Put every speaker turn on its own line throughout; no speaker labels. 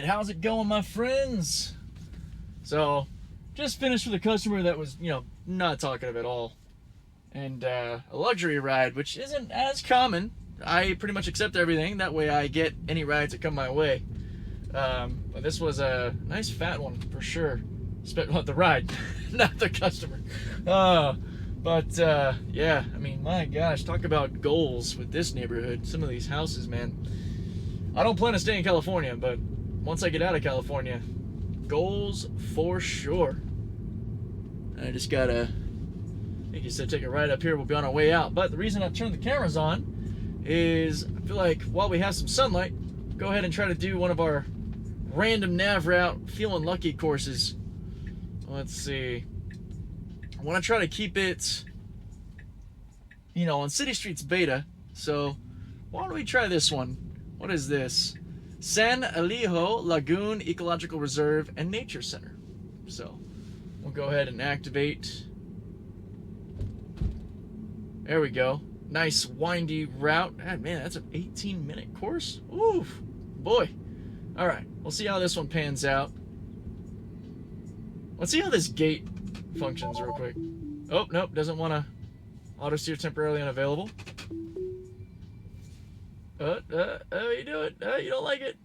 how's it going, my friends? So, just finished with a customer that was, not talkative at all. And a luxury ride, which isn't as common. I pretty much accept everything. That way I get any rides that come my way. But this was a nice fat one for sure. The ride, not the customer. Yeah, I mean, my gosh, talk about goals with this neighborhood. Some of these houses, man. I don't plan to stay in California, but once I get out of California, goals for sure. I just gotta, like you said, take a ride up here. We'll be on our way out. But the reason I've turned the cameras on is I feel like while we have some sunlight, go ahead and try to do one of our random nav route feeling lucky courses. Let's see. I want to try to keep it, on City Streets Beta. So why don't we try this one? What is this? San Elijo Lagoon Ecological Reserve and Nature Center. So we'll go ahead and activate. There we go. Nice windy route. Man, that's an 18-minute course. Oof, boy. All right, we'll see how this one pans out. Let's see how this gate functions real quick. Oh, nope, doesn't want to auto steer temporarily unavailable. You do it. You don't like it.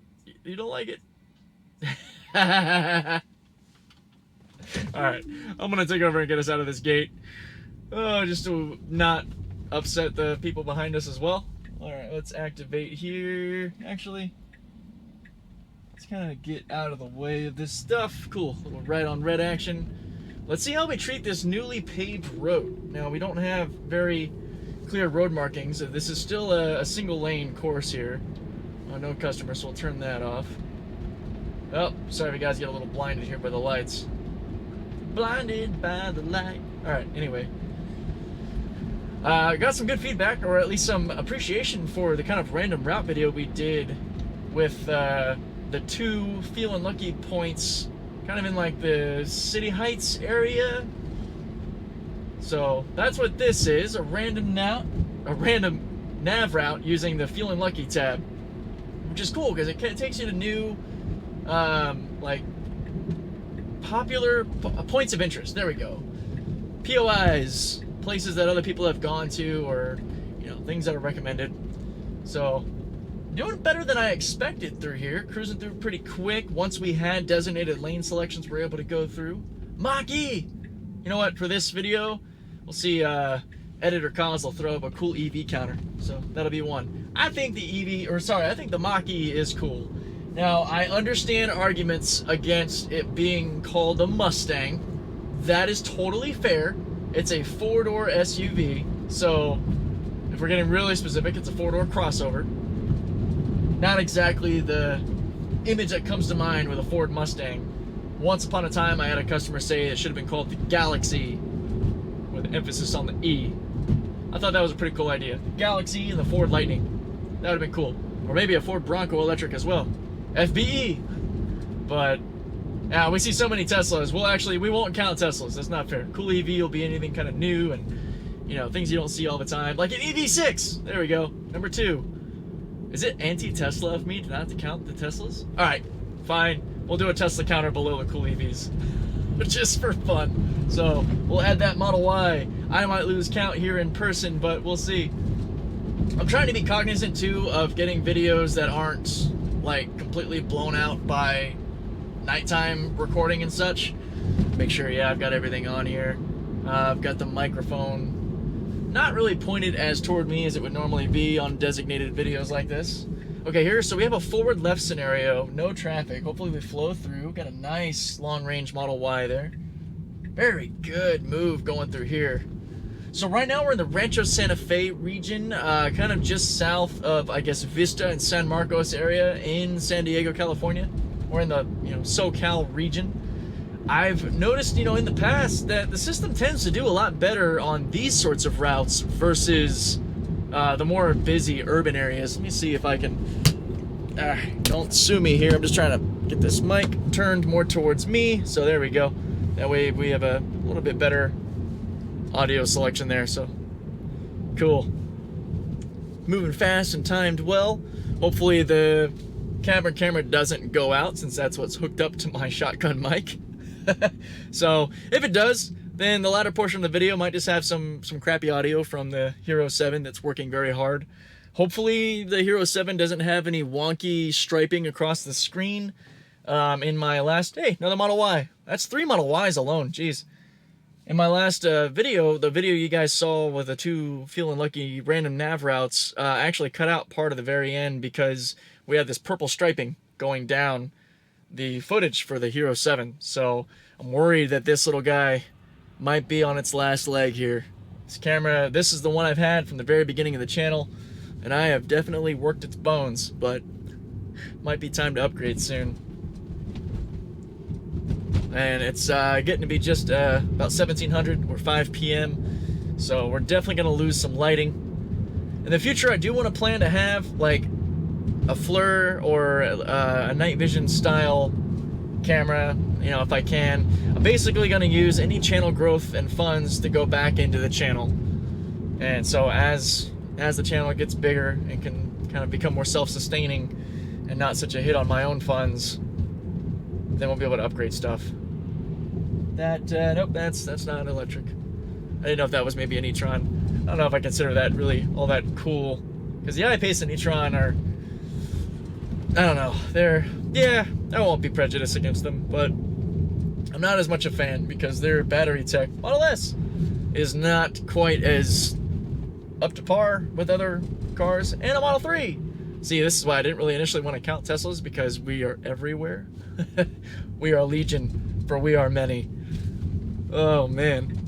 You don't like it. All right, I'm gonna take over and get us out of this gate. Just to not upset the people behind us as well. All right, let's activate here. Actually, let's kind of get out of the way of this stuff. Cool, little red on red action. Let's see how we treat this newly paved road. Now, we don't have very clear road markings. This is still a single lane course here. No customers, so we'll turn that off. Oh, sorry if you guys get a little blinded here by the lights. Blinded by the light. All right, anyway. Got some good feedback, or at least some appreciation for the kind of random route video we did with the 2 feeling lucky points kind of in like the City Heights area. So that's what this is, a random nav route using the Feeling Lucky tab, which is cool because it takes you to new like popular points of interest. There we go. POIs, places that other people have gone to, or things that are recommended. So doing better than I expected through here, cruising through pretty quick. Once we had designated lane selections, we're able to go through. Mach-E! You know what, for this video, we'll see Editor Cos will throw up a cool EV counter. So that'll be one. I think the Mach-E is cool. Now, I understand arguments against it being called a Mustang. That is totally fair. It's a 4-door SUV. So if we're getting really specific, it's a 4-door crossover. Not exactly the image that comes to mind with a Ford Mustang. Once upon a time, I had a customer say it should have been called the Galaxy, with emphasis on the E. I thought that was a pretty cool idea. The Galaxy and the Ford Lightning. That would have been cool. Or maybe a Ford Bronco electric as well. FBE. But we see so many Teslas. We won't count Teslas. That's not fair. Cool EV will be anything kind of new and things you don't see all the time, like an EV6. There we go. Number 2. Is it anti-Tesla of me to not to count the Teslas? All right, fine. We'll do a Tesla counter below the cool EVs, just for fun. So we'll add that Model Y. I might lose count here in person, but we'll see. I'm trying to be cognizant too of getting videos that aren't like completely blown out by nighttime recording and such. Make sure, I've got everything on here. I've got the microphone not really pointed as toward me as it would normally be on designated videos like this. Okay, here, so we have a forward left scenario, no traffic. Hopefully we flow through. Got a nice long range Model Y there. Very good move going through here. So right now we're in the Rancho Santa Fe region, kind of just south of, I guess, Vista and San Marcos area in San Diego, California. We're in the, SoCal region. I've noticed, in the past that the system tends to do a lot better on these sorts of routes versus the more busy urban areas. Let me see if I can, don't sue me here. I'm just trying to get this mic turned more towards me. So there we go. That way we have a little bit better audio selection there. So cool. Moving fast and timed well. Hopefully the camera doesn't go out, since that's what's hooked up to my shotgun mic. So if it does, then the latter portion of the video might just have some crappy audio from the Hero 7 that's working very hard. Hopefully the Hero 7 doesn't have any wonky striping across the screen. In my last, hey, another Model Y. That's 3 Model Ys alone, jeez. In my last video, the video you guys saw with the 2 Feeling Lucky random nav routes, I actually cut out part of the very end because we had this purple striping going down the footage for the Hero 7. So I'm worried that this little guy might be on its last leg here. This camera, this is the one I've had from the very beginning of the channel, and I have definitely worked its bones, but might be time to upgrade soon. And it's getting to be just about 1700 or 5 p.m. So we're definitely going to lose some lighting. In the future, I do want to plan to have like a FLIR or a night vision style camera, you know, if I can. I'm basically going to use any channel growth and funds to go back into the channel. And so as the channel gets bigger and can kind of become more self-sustaining and not such a hit on my own funds, then we'll be able to upgrade stuff. That, nope, that's not electric. I didn't know if that was maybe an e-tron. I don't know if I consider that really all that cool. Because the I-Pace and e-tron are, I don't know, they're, yeah, I won't be prejudiced against them, but I'm not as much a fan because their battery tech, Model S, is not quite as up to par with other cars, and a Model 3. See, this is why I didn't really initially want to count Teslas, because we are everywhere. We are legion, for we are many. Oh, man.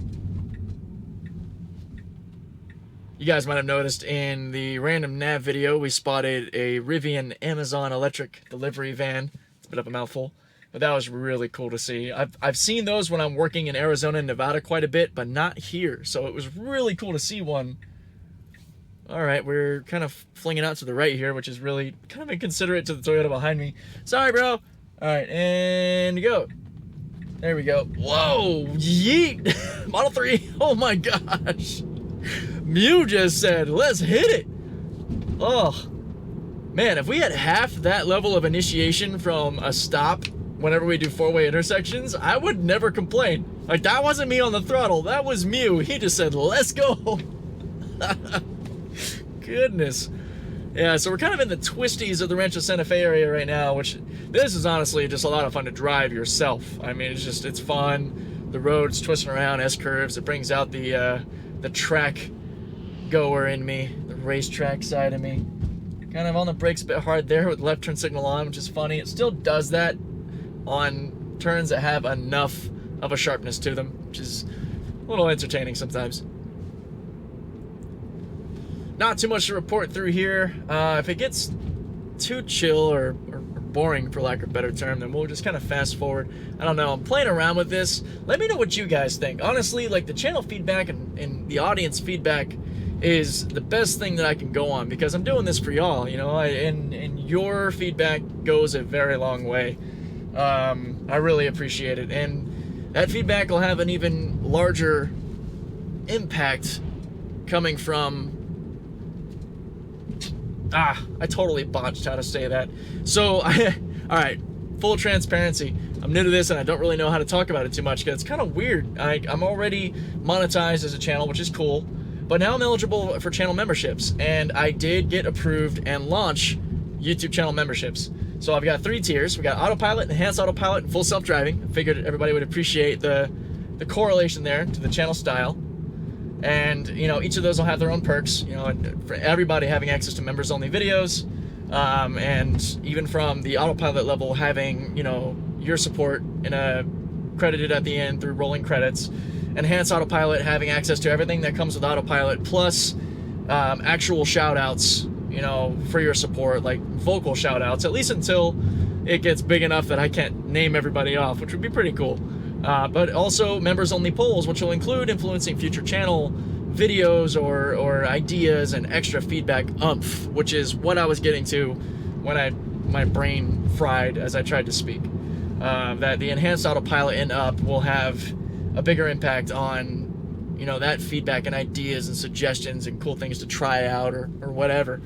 You guys might have noticed in the random nav video, we spotted a Rivian Amazon electric delivery van. It's a bit of a mouthful, but that was really cool to see. I've seen those when I'm working in Arizona and Nevada quite a bit, but not here. So it was really cool to see one. All right, we're kind of flinging out to the right here, which is really kind of inconsiderate to the Toyota behind me. Sorry, bro. All right, and go. There we go. Whoa, yeet. Model 3, oh my gosh. Mew just said, let's hit it. Oh, man, if we had half that level of initiation from a stop whenever we do four-way intersections, I would never complain. Like, that wasn't me on the throttle. That was Mew. He just said, let's go. Goodness. Yeah, so we're kind of in the twisties of the Rancho Santa Fe area right now, which this is honestly just a lot of fun to drive yourself. I mean, it's fun. The road's twisting around, S-curves. It brings out the track goer in me, the racetrack side of me. Kind of on the brakes a bit hard there with left turn signal on, which is funny. It still does that on turns that have enough of a sharpness to them, which is a little entertaining sometimes. Not too much to report through here. If it gets too chill or boring, for lack of a better term, then we'll just kind of fast forward. I don't know. I'm playing around with this. Let me know what you guys think. Honestly, like, the channel feedback and the audience feedback is the best thing that I can go on, because I'm doing this for y'all, you know, and your feedback goes a very long way. I really appreciate it, and that feedback will have an even larger impact coming from... I totally botched how to say that. So, alright, full transparency. I'm new to this and I don't really know how to talk about it too much because it's kind of weird. I'm already monetized as a channel, which is cool, but now I'm eligible for channel memberships, and I did get approved and launch YouTube channel memberships. So I've got 3 tiers. We got Autopilot, Enhanced Autopilot, and Full Self-Driving. I figured everybody would appreciate the correlation there to the channel style. And, you know, each of those will have their own perks, you know, and for everybody having access to members-only videos, and even from the Autopilot level having, you know, your support in a credited at the end through rolling credits. Enhanced Autopilot having access to everything that comes with Autopilot, plus actual shout-outs, you know, for your support, like vocal shout-outs, at least until it gets big enough that I can't name everybody off, which would be pretty cool. But also members-only polls, which will include influencing future channel videos or ideas and extra feedback oomph, which is what I was getting to when my brain fried as I tried to speak. That the Enhanced Autopilot and up will have a bigger impact on, you know, that feedback and ideas and suggestions and cool things to try out or whatever.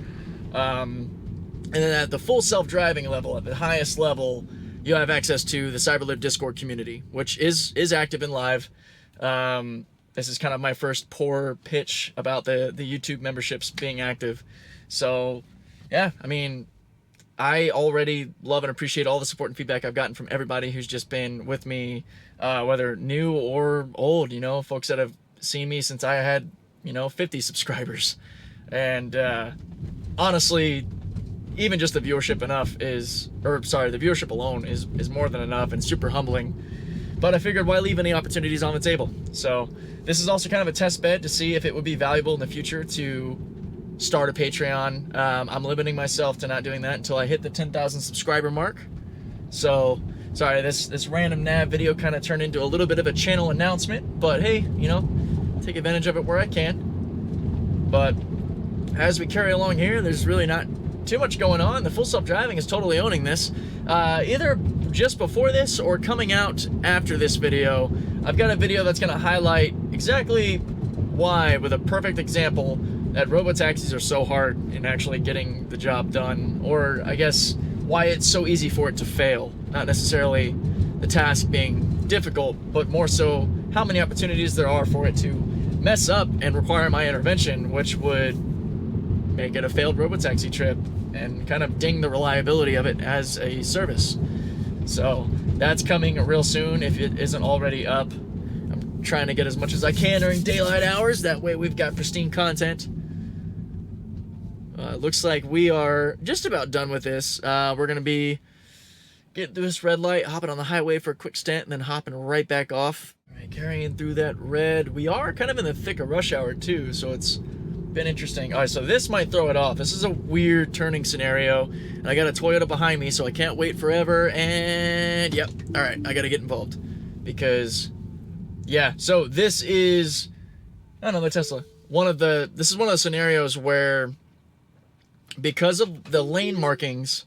And then at the full self-driving level, at the highest level, you have access to the CYBRLFT Discord community, which is active and live. This is kind of my first poor pitch about the YouTube memberships being active. So, yeah, I mean, I already love and appreciate all the support and feedback I've gotten from everybody who's just been with me, whether new or old, you know, folks that have seen me since I had, 50 subscribers. And honestly, even just the viewership the viewership alone is more than enough and super humbling. But I figured, why leave any opportunities on the table? So this is also kind of a test bed to see if it would be valuable in the future to start a Patreon. I'm limiting myself to not doing that until I hit the 10,000 subscriber mark. So, sorry, this random nav video kind of turned into a little bit of a channel announcement, but hey, take advantage of it where I can. But as we carry along here, there's really not too much going on. The full self-driving is totally owning this. Either just before this or coming out after this video, I've got a video that's going to highlight exactly why, with a perfect example, that robotaxis are so hard in actually getting the job done, or I guess why it's so easy for it to fail. Not necessarily the task being difficult, but more so how many opportunities there are for it to mess up and require my intervention, which would make it a failed robotaxi trip and kind of ding the reliability of it as a service. So that's coming real soon if it isn't already up. I'm trying to get as much as I can during daylight hours. That way we've got pristine content. Looks like we are just about done with this. We're going to be getting through this red light, hopping on the highway for a quick stint, and then hopping right back off. All right, carrying through that red. We are kind of in the thick of rush hour too, so it's been interesting. All right, so this might throw it off. This is a weird turning scenario, and I got a Toyota behind me, so I can't wait forever. And yep, all right, I got to get involved because, yeah. So this is another Tesla. This is one of the scenarios where, because of the lane markings,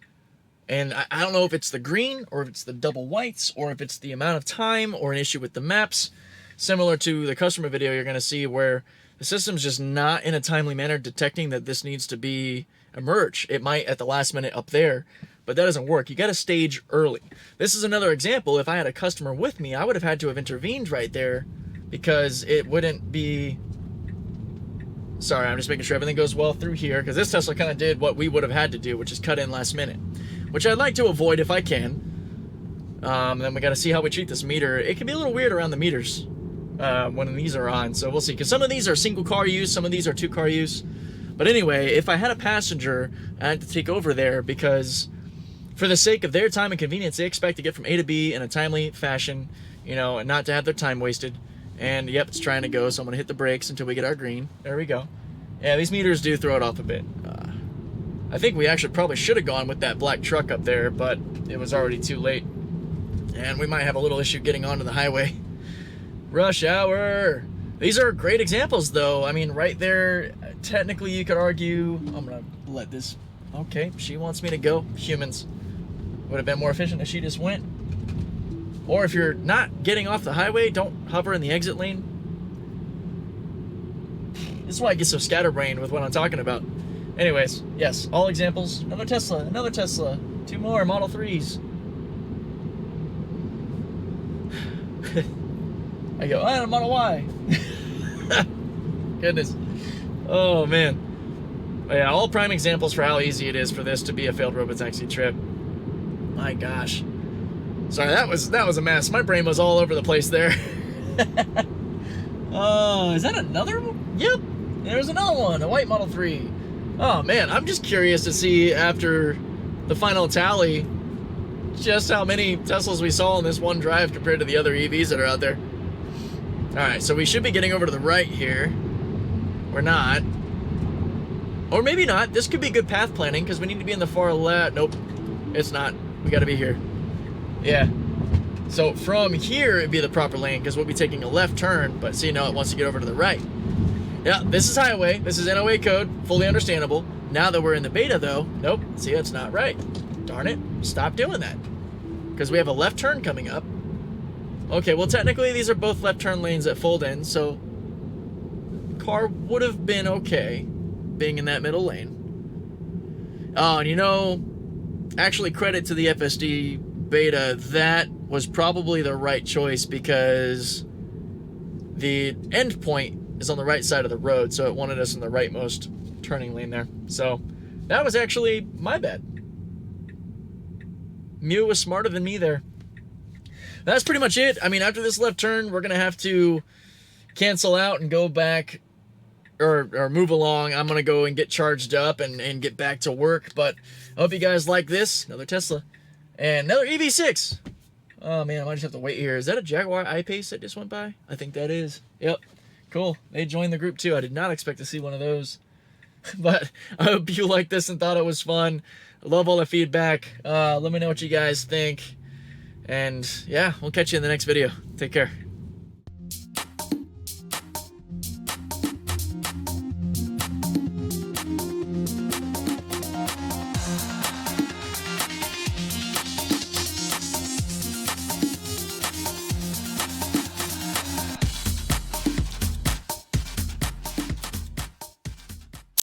and I don't know if it's the green or if it's the double whites or if it's the amount of time or an issue with the maps, similar to the customer video you're going to see where the system's just not in a timely manner detecting that this needs to be a merge. It might at the last minute up there, but that doesn't work. You got to stage early. This is another example. If I had a customer with me, I would have had to have intervened right there because it wouldn't be... Sorry, I'm just making sure everything goes well through here, because this Tesla kind of did what we would have had to do, which is cut in last minute, which I'd like to avoid if I can. Then we got to see how we treat this meter. It can be a little weird around the meters when these are on, so we'll see, because some of these are single car use, some of these are 2-car use. But anyway, if I had a passenger, I had to take over there because for the sake of their time and convenience, they expect to get from A to B in a timely fashion, and not to have their time wasted. And yep, it's trying to go, so I'm going to hit the brakes until we get our green. There we go. Yeah, these meters do throw it off a bit. I think we actually probably should have gone with that black truck up there, but it was already too late. And we might have a little issue getting onto the highway. Rush hour! These are great examples, though. I mean, right there, technically you could argue... I'm going to let this... Okay, she wants me to go. Humans. Would have been more efficient if she just went. Or if you're not getting off the highway, don't hover in the exit lane. This is why I get so scatterbrained with what I'm talking about. Anyways, yes, all examples. Another Tesla, 2 more Model 3s. I go, a Model Y. Goodness. Oh, man. But yeah, all prime examples for how easy it is for this to be a failed robotaxi trip. My gosh. Sorry, that was a mess. My brain was all over the place there. Oh, is that another one? Yep, there's another one, a white Model 3. Oh man, I'm just curious to see after the final tally just how many Teslas we saw in this one drive compared to the other EVs that are out there. Alright, so we should be getting over to the right here. We're not. Or maybe not. This could be good path planning because we need to be in the far left. Nope, it's not. We gotta be here. Yeah, so from here it'd be the proper lane because we'll be taking a left turn, but see, now it wants to get over to the right. Yeah, this is highway, this is NOA code, fully understandable. Now that we're in the beta though, nope, see, that's not right. Darn it, stop doing that. Because we have a left turn coming up. Okay, well technically these are both left turn lanes that fold in, so car would have been okay being in that middle lane. Oh, and you know, actually credit to the FSD Beta, that was probably the right choice because the end point is on the right side of the road, so it wanted us in the rightmost turning lane there. So that was actually my bad. Mew was smarter than me there. That's pretty much it. I mean, after this left turn, we're going to have to cancel out and go back or move along. I'm going to go and get charged up and get back to work. But I hope you guys like this. Another Tesla. And another EV6. Oh, man, I might just have to wait here. Is that a Jaguar I-Pace that just went by? I think that is. Yep. Cool. They joined the group, too. I did not expect to see one of those. But I hope you liked this and thought it was fun. Love all the feedback. Let me know what you guys think. And, yeah, we'll catch you in the next video. Take care.